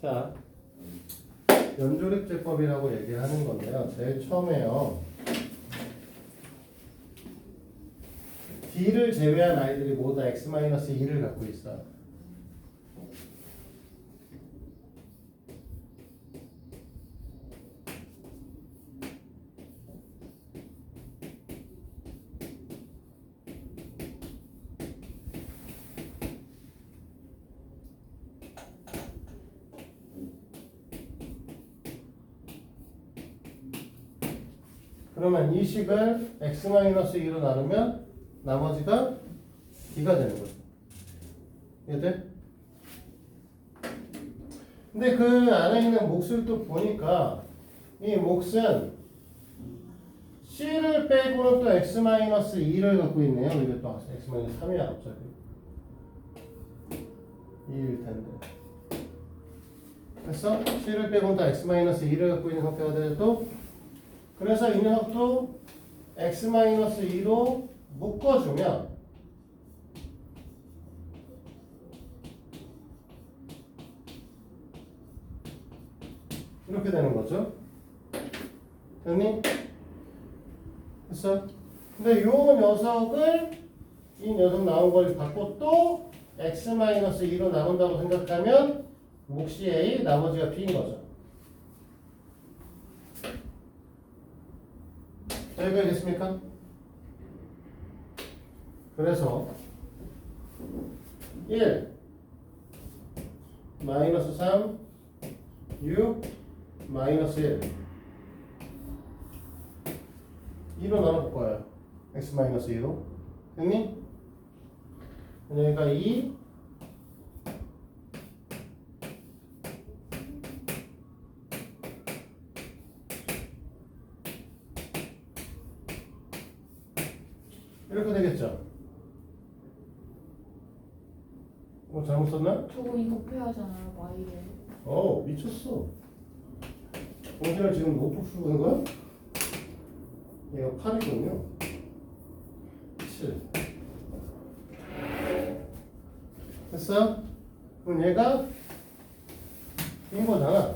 자, 연조립제법이라고 얘기하는 건데요. 제일 처음에요. D를 제외한 아이들이 모두 x-2를 갖고 있어. 그러면 이 식을 x-2로 나누면 나머지가 D가 되는 거죠. 이해돼? 근데 그 안에 있는 몫을 또 보니까 이 몫은 C를 빼고는 또 x-2를 갖고 있네요. 이게 또 x-3이야 갑자기. 2일 텐데. 그래서 C를 빼고는 또 x-2를 갖고 있는 상태가 되도 그래서 이 녀석도 x-2로 묶어주면 이렇게 되는 거죠. 됐니? 됐어? 근데 요 녀석을 이 녀석 나온 걸 갖고 또 x-2로 나눈다고 생각하면 몫이 A, 나머지가 B인 거죠. 여기까지 됐습니까? 그래서 1 마이너스 3 6 마이너스 1 2로 나눠볼 거예요. x 마이너스 2로 됐니? 여기가 2 이렇게 되겠죠? 뭐 잘못 썼나? 저거 이거 곱해야잖아요, y를. 미쳤어. 공진을 지금 노트 쓰는 거야? 얘가 8이군요. 7. 됐어? 그럼 얘가 인 거잖아.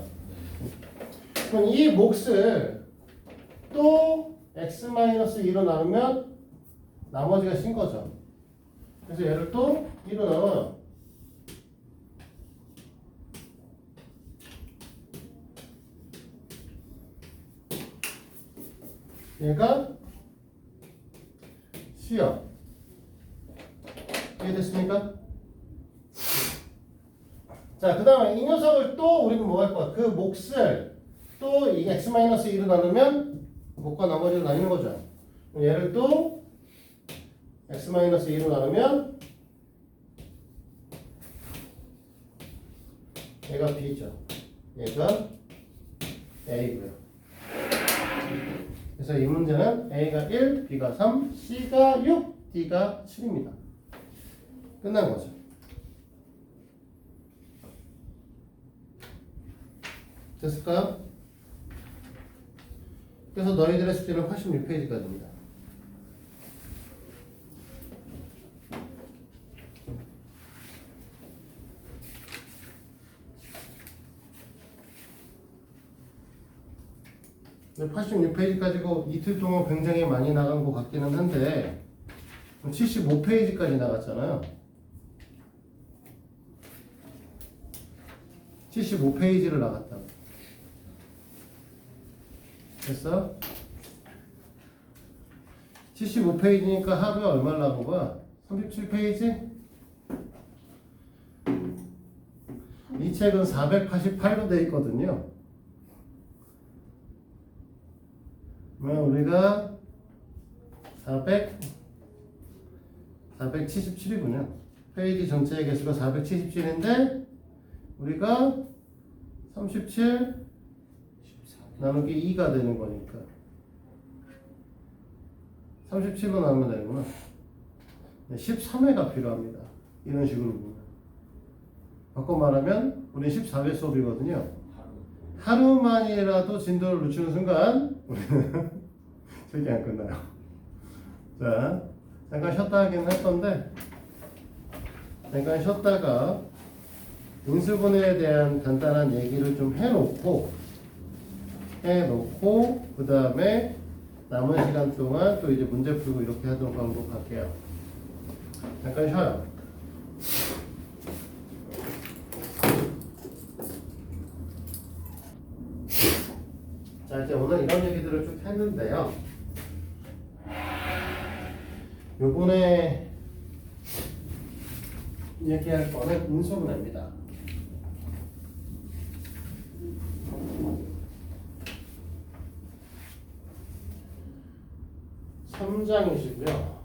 그럼 이 몫을 또 x-2로 나누면 나머지가 신 거죠. 그래서 얘를 또 2로 나눠요. 얘가 C야. 이해됐습니까? 자, 그 다음에 이 녀석을 또 우리는 뭐 할 거야? 그 몫을 또 이 x-2로 나누면 몫과 나머지로 나뉘는 거죠. 얘를 또 x-2로 나누면 얘가 B죠. 얘가 A고요. 그래서 이 문제는 A가 1, B가 3, C가 6, D가 7입니다. 끝난 거죠. 됐을까요? 그래서 너희들의 숙제는 86페이지까지입니다. 근데 86페이지까지고 이틀 동안 굉장히 많이 나간 것 같기는 한데 75페이지까지 나갔잖아요. 75페이지를 나갔다고. 됐어? 75페이지니까 하루에 얼마를 나온 거야? 37페이지? 이 책은 488로 돼 있거든요. 그러면 우리가 477이군요. 페이지 전체의 개수가 477인데 우리가 37 나누기 2가 되는 거니까 37로 나누면 되는구나. 13회가 필요합니다. 이런 식으로 보면. 바꿔 말하면 우리는 14회 수업이거든요. 하루만이라도 진도를 늦추는 순간 우리는 책이 안 끝나요. 자, 잠깐 쉬었다 하긴 할 건데 잠깐 쉬었다가 인수분해에 대한 간단한 얘기를 좀 해놓고 그 다음에 남은 시간 동안 또 이제 문제 풀고 이렇게 하도록 반복할게요. 잠깐 쉬어요. 자, 이제 오늘 이런 얘기들을 쭉 했는데요. 요번에 얘기할 거는 인수분해입니다. 3장이시고요.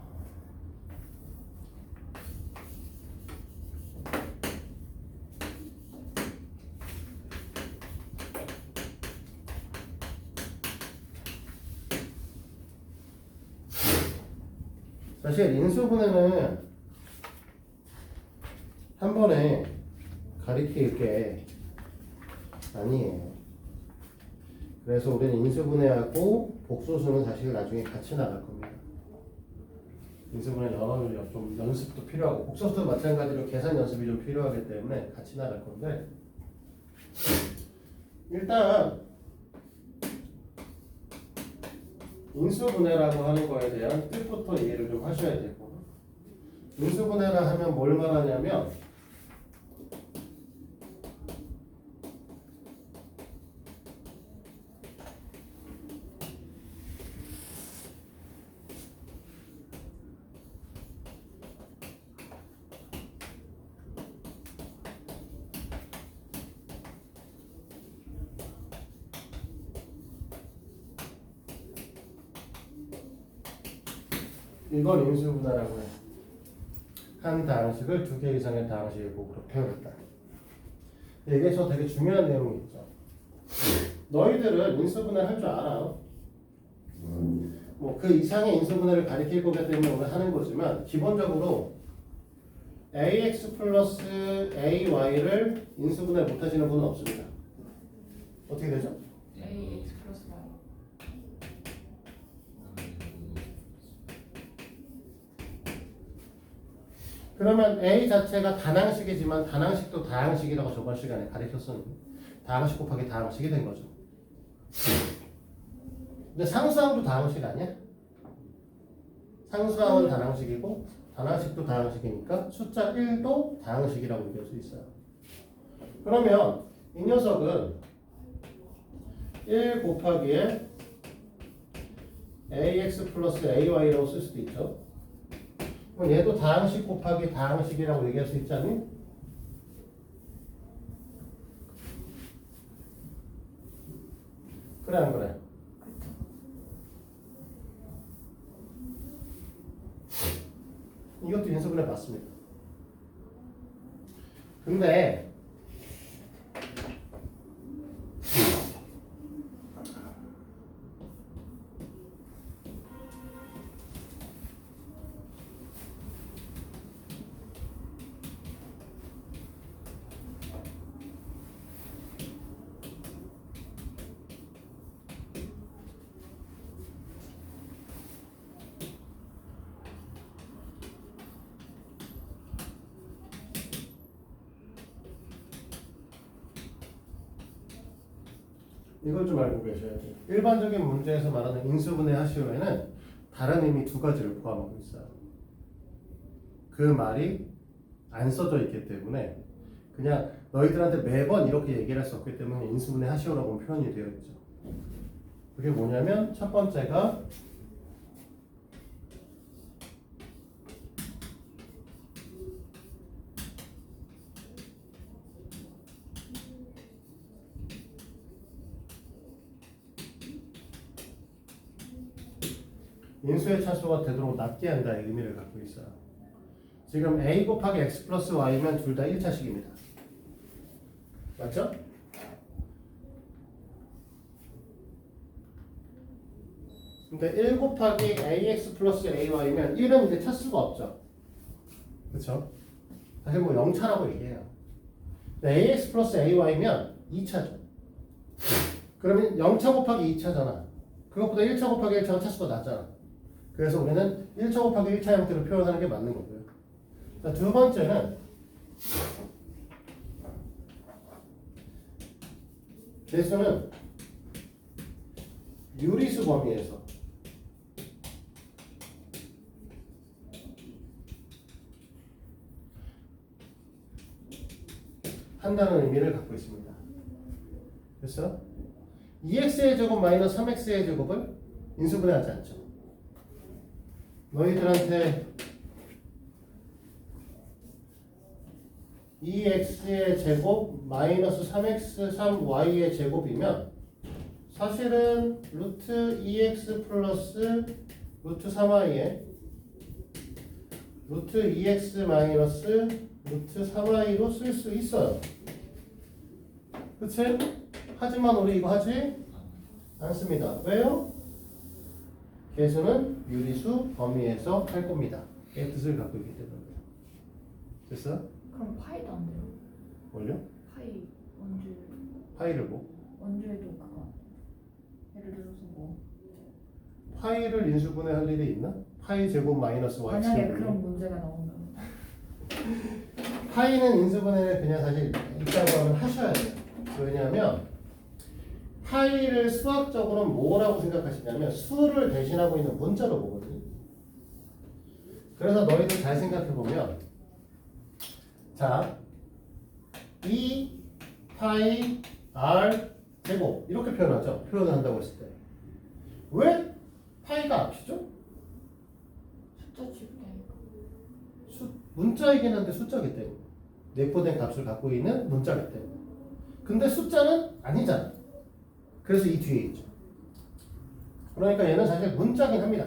사실 인수분해는 한 번에 가리킬 게 아니에요. 그래서 우리는 인수분해하고 복소수는 사실 나중에 같이 나갈 겁니다. 인수분해 좀 연습도 필요하고 복소수도 마찬가지로 계산 연습이 좀 필요하기 때문에 같이 나갈 건데 일단 인수분해라고 하는 거에 대한 뜻부터 이해를 좀 하셔야 되고 인수분해라 하면 뭘 말하냐면 이걸 인수분해라고 해요. 한 다항식을 두 개 이상의 다항식의 곱으로 표현했다. 여기에서 되게 중요한 내용이 있죠. 너희들은 인수분해를 할 줄 알아. 뭐 그 이상의 인수분해를 가리킬 거기 때문에 오늘 하는 거지만 기본적으로 ax 플러스 ay를 인수분해 못 하시는 분은 없습니다. 어떻게 되죠? ax 플러스 y. 그러면 a 자체가 단항식이지만 단항식도 다항식이라고 저번 시간에 가르쳤었는데 다항식 곱하기 다항식이 된 거죠. 근데 상수항도 다항식 아니야? 상수항은 다항식이고 단항식도 다항식이니까 숫자 1도 다항식이라고 얘기할 수 있어요. 그러면 이 녀석은 1 곱하기에 ax 플러스 ay라고 쓸 수도 있죠. 그럼 얘도 다항식 곱하기 다항식이라고 얘기할 수 있지 않니? 그래 안 그래? 이것도 인수분해 맞습니다. 근데 이걸 좀 알고 계셔야 돼요. 일반적인 문제에서 말하는 인수분해 하시오에는 다른 의미 두 가지를 포함하고 있어요. 그 말이 안 써져 있기 때문에 그냥 너희들한테 매번 이렇게 얘기를 할 수 없기 때문에 인수분해 하시오라고 표현이 되어 있죠. 그게 뭐냐면 첫 번째가 인수의 차수가 되도록 낮게 한다의 의미를 갖고 있어요. 지금 a 곱하기 x 플러스 y면 둘 다 1차식입니다. 맞죠? 근데 1 곱하기 ax 플러스 ay면 1은 이제 차수가 없죠. 그렇죠? 사실 뭐 0차라고 얘기해요. 근데 ax 플러스 ay면 2차죠. 그러면 0차 곱하기 2차잖아. 그것보다 1차 곱하기 1차가 차수가 낮잖아. 그래서 우리는 1차 곱하기 1차 형태로 표현하는 게 맞는 거고요. 자, 두 번째는 개수는 유리수 범위에서 한다는 의미를 갖고 있습니다. 그래서 2x의 제곱 마이너스 3x의 제곱을 인수분해하지 않죠. 너희들한테 2x의 제곱 마이너스 3x 3y의 제곱이면 사실은 루트 2x 플러스 루트 3y에 루트 2x 마이너스 루트 3y로 쓸 수 있어요. 그치? 하지만 우리 이거 하지 않습니다. 왜요? 개수는 유리수 범위에서 할 겁니다. 의 뜻을 갖고 있기 때문입니다. 됐어? 그럼 파이도 안 돼요? 뭘요? 파이 원주 파이를 뭐? 원주에도 그거 예를 들어서 뭐 파이를 인수분해할 일이 있나? 파이 제곱 마이너스 y 만약에 제곱. 그런 문제가 나오면 파이는 인수분해를 그냥 사실 있다고 하면 하셔야 돼요. 왜냐하면 파이를 수학적으로는 뭐라고 생각하시냐면 수를 대신하고 있는 문자로 보거든요. 그래서 너희들 잘 생각해 보면 자 2 파이 r 제곱 이렇게 표현하죠. 표현을 한다고 했을 때 왜 파이가 앞이죠? 숫자 집계니까 문자이긴 한데 숫자기 때문에 내포된 값을 갖고 있는 문자기 때문에 근데 숫자는 아니잖아. 그래서 이 뒤에 있죠. 그러니까 얘는 사실 문자긴 합니다.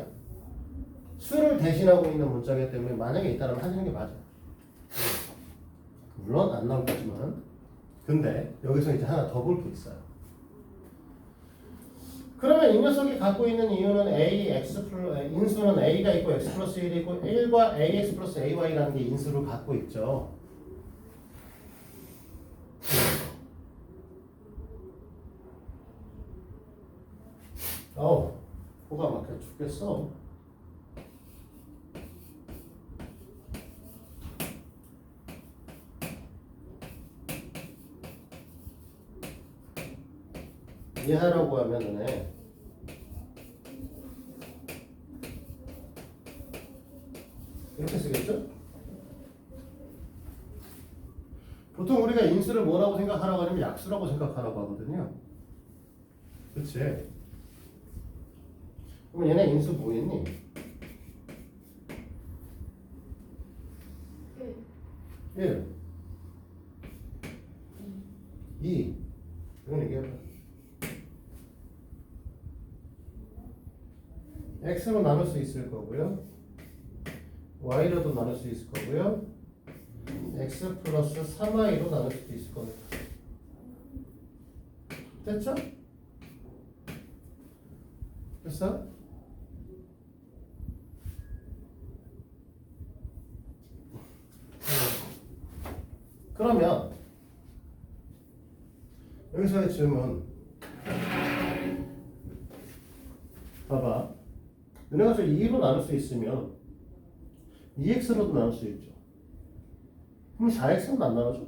수를 대신하고 있는 문자이기 때문에 만약에 있다면 하시는 게 맞아요. 물론 안 나올 거지만 근데 여기서 이제 하나 더 볼 게 있어요. 그러면 이 녀석이 갖고 있는 이유는 인수는 a가 있고 x 플러스 1이 있고 1과 ax 플러스 ay라는 게 인수를 갖고 있죠. 코가 막혀 죽겠어. 이해하라고 하면은 이렇게 쓰겠죠? 보통 우리가 인수를 뭐라고 생각하라고 하냐면 약수라고 생각하라고 하거든요. 그치? 그럼 얘네 인수 뭐였니? 1 2 이건 얘기해봐. x로 나눌 수 있을 거고요. y로도 나눌 수 있을 거고요. x 플러스 3y로 나눌 수도 있을 겁니다. 됐죠? 됐어? 그러면 여기서의 질문 봐봐. 너네가 저 2로 나눌 수 있으면 2x로도 나눌 수 있죠. 그럼 4x는 안 나눠져?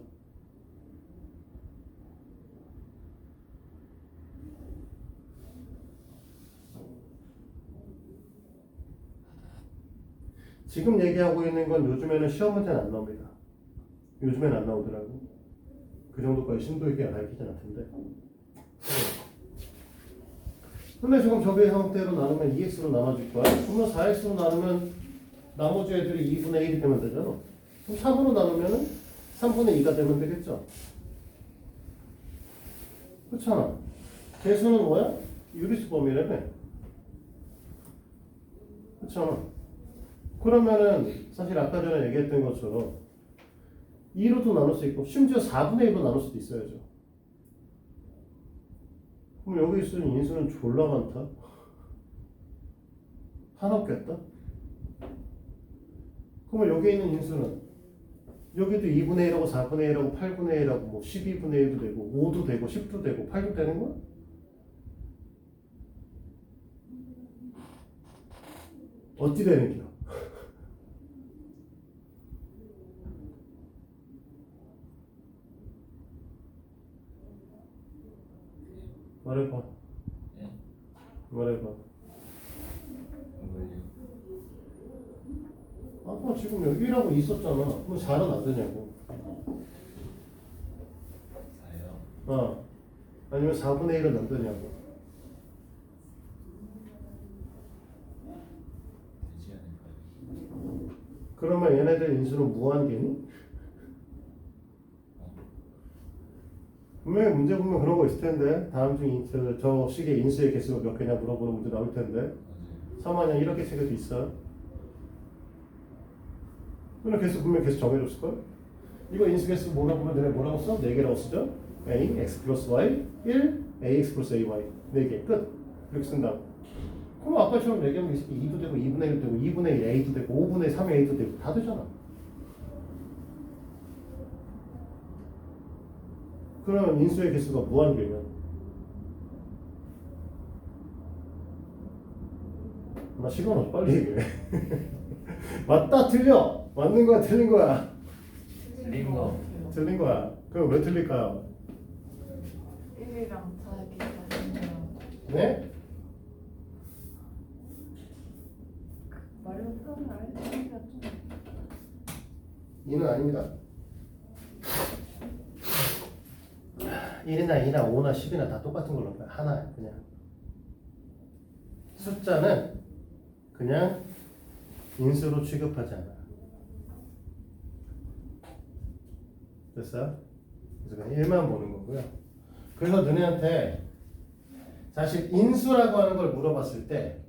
지금 얘기하고 있는 건 요즘에는 시험 문제는 안 나옵니다. 요즘엔 안 나오더라고. 그 정도까지 심도 있게 가르치진 않던데. 근데 지금 저게 형태로 나누면 2x로 나눠질 거야. 그러면 4x로 나누면 나머지 애들이 2분의 1이 되면 되잖아. 그럼 3으로 나누면 3분의 2가 되면 되겠죠. 그렇잖아. 개수는 뭐야? 유리수 범위라며. 그렇잖아. 그러면은 사실 아까 전에 얘기했던 것처럼 2로도 나눌 수 있고 심지어 4분의 1로 나눌 수도 있어야죠. 그럼 여기 쓰는 인수는 졸라 많다. 한없겠다. 그러면 여기 있는 인수는 여기도 2분의 1하고 4분의 1하고 8분의 1하고 뭐 12분의 1도 되고 5도 되고 10도 되고 8도 되는 거야? 어찌 되는 거야? 말해봐. 예? 말해봐. 뭘요? 아까 지금 여기 1하고 있었잖아. 그럼 4는 안 되냐고. 4요? 아니면 4분의 1은 안 되냐고. 되지 않을까요? 그러면 얘네들 인수는 무한계니? 분명히 문제 보면 그런 거 있을 텐데 다음 중 저 식의 인수의 개수가 몇 개냐 물어보는 문제 나올 텐데 맞아요. 3만냥 이렇게 책에도 있어. 그럼 개수 분명 개수 정해줬을걸? 이거 인수 개수 뭐라고 보면 되네. 뭐라고 써? 4개라고 쓰죠? a, x 플러스 y, 1, ax 플러스 ay 4개 끝. 이렇게 쓴다. 그럼 아까처럼 얘기하면 2도 되고 2분의 1도 되고 2분의 1 a도 되고 5분의 3 a도 되고 다 되잖아. 그럼 인수의 개수가 무한계면 나 시간 없어. 빨리 얘기해. 맞다 틀려. 맞는 거야 틀린 거야? 틀린 거. 틀린 거야. 그럼 왜 틀릴까요? 1이랑 더하기 다르네요. 네? 말이 없다는 거 알지? 2는 아닙니다. 1이나 2나 5나 10이나 다 똑같은 걸로 봐요. 하나 그냥. 숫자는 그냥 인수로 취급하지 않아. 됐어요? 그래서 그냥 1만 보는 거고요. 그래서 너네한테 사실 인수라고 하는 걸 물어봤을 때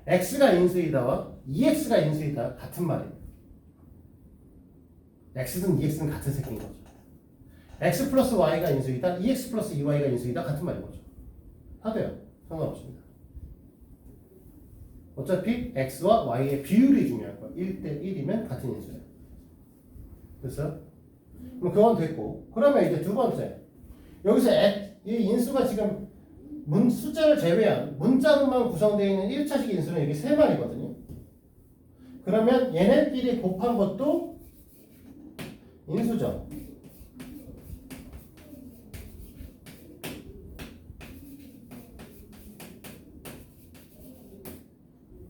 x가 인수이다와 2x가 인수이다 같은 말이에요. x든 2x든 같은 새끼인 거죠. x 플러스 y가 인수이다, 2x 플러스 2y가 인수이다 같은 말인 거죠. 다 돼요. 상관없습니다. 어차피 x와 y의 비율이 중요한 거예요. 1대 1이면 같은 인수예요. 됐어요? 그럼 그건 됐고, 그러면 이제 두 번째, 여기서 이 인수가 지금 숫자를 제외한 문자로만 구성되어 있는 1차식 인수는 이게 세 마리거든요. 그러면 얘네끼리 곱한 것도 인수죠.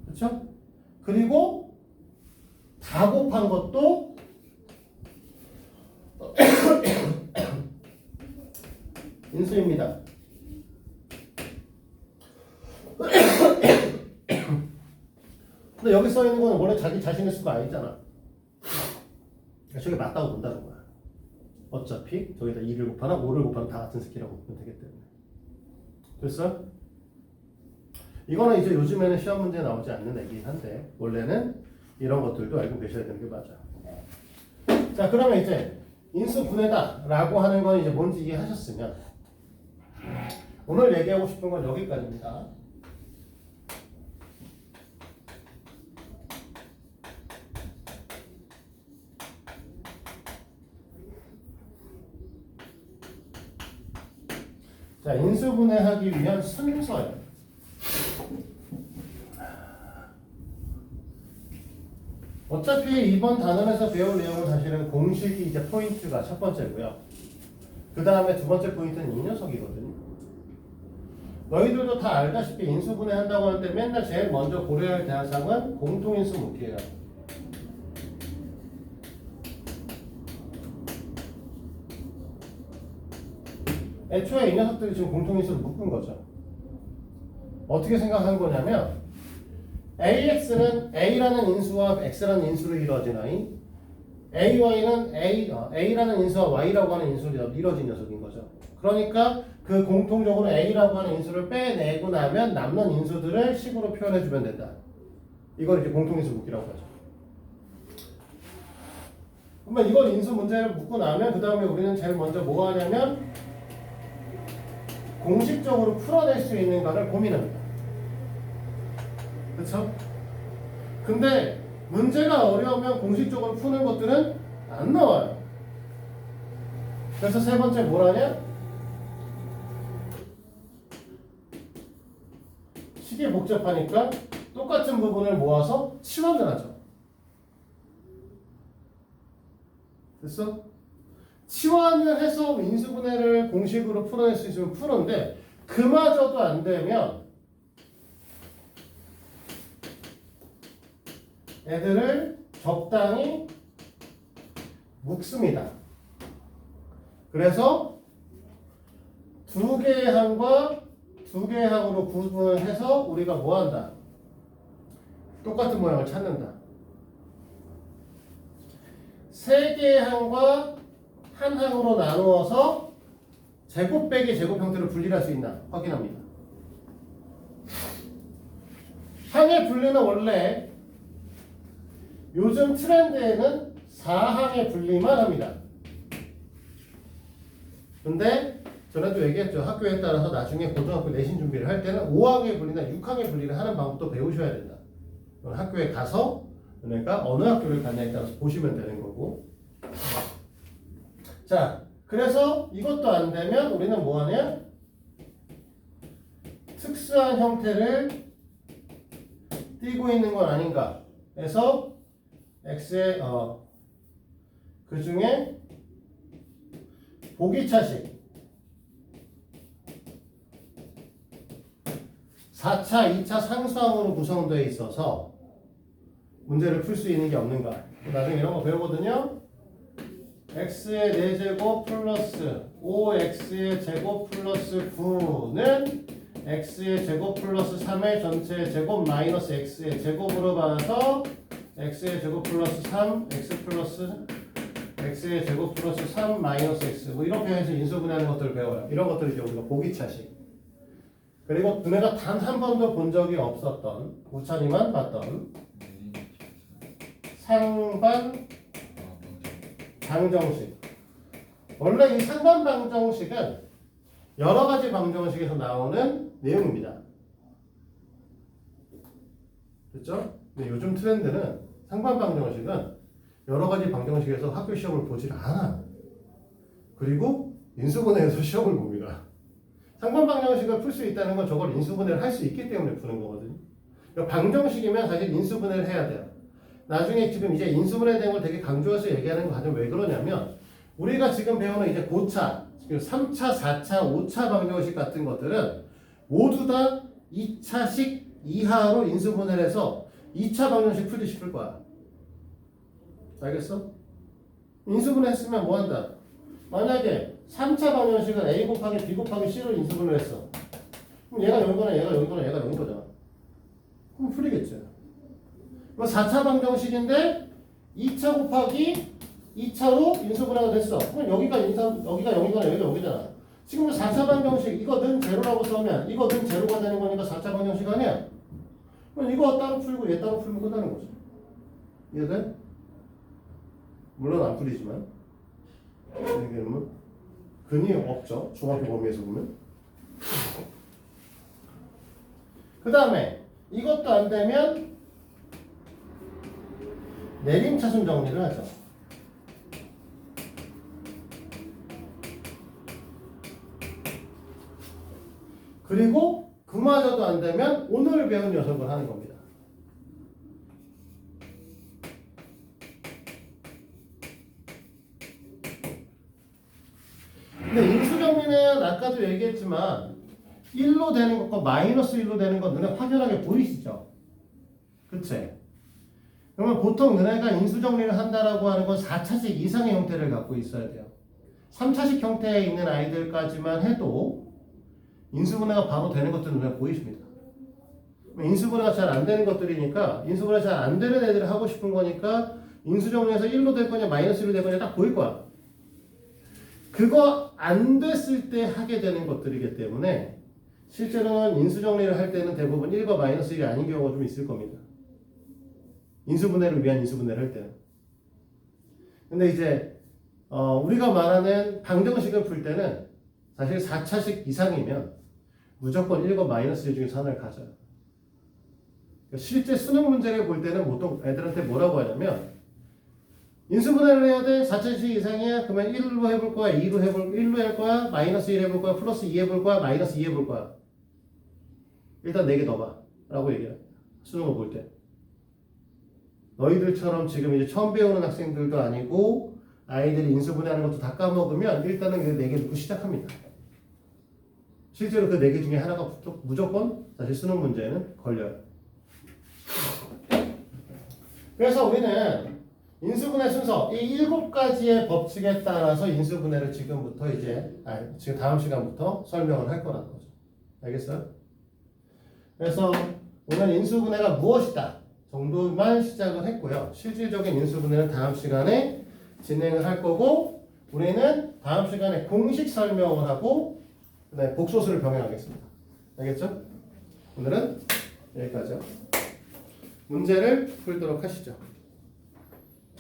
그렇죠? 그리고 다 곱한 것도 인수입니다. 근데 여기 써 있는 거는 원래 자기 자신의 수가 아니잖아. 저게 맞다고 본다는 거야. 어차피 저기다 2를 곱하나 5를 곱하나 다 같은 새끼라고 보면 되기 때문에. 됐어? 이거는 이제 요즘에는 시험 문제에 나오지 않는 얘기긴 한데 원래는 이런 것들도 알고 계셔야 되는 게 맞아. 자, 그러면 이제 인수분해다 라고 하는 건 이제 뭔지 이해하셨으면 오늘 얘기하고 싶은 건 여기까지입니다. 자, 인수분해하기 위한 순서예요. 어차피 이번 단원에서 배울 내용은 사실은 공식이 이제 포인트가 첫 번째고요. 그 다음에 두 번째 포인트는 이 녀석이거든요. 너희들도 다 알다시피 인수분해 한다고 하는데 맨날 제일 먼저 고려해야 할 대상은 공통인수 묻기예요. 애초에 이 녀석들이 지금 공통인수를 묶은 거죠. 어떻게 생각한 거냐면 AX는 A라는 인수와 X라는 인수로 이루어진 아이, AY는 A라는 인수와 Y라고 하는 인수로 이루어진 녀석인 거죠. 그러니까 그 공통적으로 A라고 하는 인수를 빼내고 나면 남는 인수들을 식으로 표현해주면 된다. 이걸 이제 공통인수 묶기라고 하죠. 그러면 이걸 인수 문제를 묶고 나면 그 다음에 우리는 제일 먼저 뭐 하냐면 공식적으로 풀어낼 수 있는가를 고민합니다. 그렇죠? 근데 문제가 어려우면 공식적으로 푸는 것들은 안 나와요. 그래서 세 번째 뭐라냐? 식이 복잡하니까 똑같은 부분을 모아서 치환을 하죠. 됐어? 치환을 해서 인수분해를 공식으로 풀어낼 수 있으면 푸는데 그마저도 안 되면 애들을 적당히 묶습니다. 그래서 두 개의 항과 두 개의 항으로 구분을 해서 우리가 뭐 한다? 똑같은 모양을 찾는다. 세 개의 항과 한 항으로 나누어서 제곱 빼기 제곱 형태로 분리할 수 있나 확인합니다. 항의 분리는 원래 요즘 트렌드에는 4항의 분리만 합니다. 근데 전에도 얘기했죠. 학교에 따라서 나중에 고등학교 내신 준비를 할 때는 5항의 분리나 6항의 분리를 하는 방법도 배우셔야 된다. 학교에 가서 그러니까 어느 학교를 가냐에 따라서 보시면 되는 거고. 자, 그래서 이것도 안 되면 우리는 뭐 하냐? 특수한 형태를 띠고 있는 건 아닌가 해서 x의 그 중에 보기차식 4차, 2차 상수항으로 구성되어 있어서 문제를 풀 수 있는 게 없는가. 나중에 이런 거 배우거든요. x의 4제곱 플러스 5x의 제곱 플러스 9는 x의 제곱 플러스 3의 전체 제곱 마이너스 x의 제곱으로 봐서 x의 제곱 플러스 3, x 플러스 x의 제곱 플러스 3 마이너스 x 뭐 이렇게 해서 인수분해하는 것들을 배워요. 이런 것들을 이제 우리가 보기차식. 그리고 너네가 단 한 번도 본 적이 없었던 우찬이만 봤던 상반 방정식. 원래 이 상반 방정식은 여러 가지 방정식에서 나오는 내용입니다. 그렇죠? 근데 요즘 트렌드는 상반 방정식은 여러 가지 방정식에서 학교 시험을 보질 않아. 그리고 인수분해에서 시험을 봅니다. 상반 방정식을 풀 수 있다는 건 저걸 인수분해를 할 수 있기 때문에 푸는 거거든요. 그러니까 방정식이면 사실 인수분해를 해야 돼요. 나중에 지금 이제 인수분해에 대한 걸 되게 강조해서 얘기하는 거 가장 왜 그러냐면 우리가 지금 배우는 이제 고차, 3차, 4차, 5차 방정식 같은 것들은 모두 다 2차식 이하로 인수분해를 해서 2차 방정식 풀듯이 풀 거야. 알겠어? 인수분해 했으면 뭐 한다? 만약에 3차 방정식은 A 곱하기 B 곱하기 C를 인수분해를 했어. 그럼 얘가 여기거나 얘가 여기거나 얘가 여기 거잖아. 그럼 풀리겠죠. 4차 방정식인데 2차 곱하기 2차로 인수분해가 됐어. 그럼 여기가 여기가 여기거나 여기가 여기잖아. 지금 4차 방정식 이거 는 제로라고 써면 이거 는 제로가 되는 거니까 4차 방정식 아니야? 그럼 이거 따로 풀고 얘 따로 풀면 끝나는 거지. 이해돼? 물론 안 풀리지만 이게 뭐 근이 없죠. 중학교 범위에서 보면. 그 다음에 이것도 안 되면 내림차순 정리를 하죠. 그리고 그마저도 안 되면 오늘 배운 녀석을 하는 겁니다. 근데 인수정리는 아까도 얘기했지만 1로 되는 것과 마이너스 1로 되는 건 눈에 확연하게 보이시죠? 그치? 그러면 보통 너네가 인수정리를 한다라고 하는 건 4차식 이상의 형태를 갖고 있어야 돼요. 3차식 형태에 있는 아이들까지만 해도 인수분해가 바로 되는 것들은 눈에 보이십니다. 인수분해가 잘 안 되는 것들이니까 인수분해 잘 안 되는 애들을 하고 싶은 거니까 인수정리에서 1로 될 거냐 마이너스 1로 될 거냐 딱 보일 거야. 그거 안 됐을 때 하게 되는 것들이기 때문에 실제로는 인수정리를 할 때는 대부분 1과 마이너스 1이 아닌 경우가 좀 있을 겁니다. 인수분해를 위한 인수분해를 할 때는. 근데 이제 우리가 말하는 방정식을 풀 때는 사실 4차식 이상이면 무조건 1과 마이너스 1 중에서 하나를 가져요. 실제 수능 문제를 볼 때는 보통 애들한테 뭐라고 하냐면 인수분해를 해야 돼. 4차식 이상이야. 그러면 1로 해볼 거야, 1로 할 거야, 마이너스 1 해볼 거야, 플러스 2 해볼 거야, 마이너스 2 해볼 거야. 일단 4개 넣어봐 라고 얘기해요. 수능을 볼 때. 너희들처럼 지금 이제 처음 배우는 학생들도 아니고 아이들이 인수분해하는 것도 다 까먹으면 일단은 4개 넣고 시작합니다. 실제로 그 4개 중에 하나가 무조건 사실 수능 문제에는 걸려요. 그래서 우리는 인수분해 순서 이 7가지의 법칙에 따라서 인수분해를 지금부터 지금 다음 시간부터 설명을 할 거라는 거죠. 알겠어요? 그래서 오늘 인수분해가 무엇이다 정도만 시작을 했고요. 실질적인 인수분해는 다음 시간에 진행을 할 거고 우리는 다음 시간에 공식 설명을 하고 그다음에 복소수를 병행하겠습니다. 알겠죠? 오늘은 여기까지요. 문제를 풀도록 하시죠.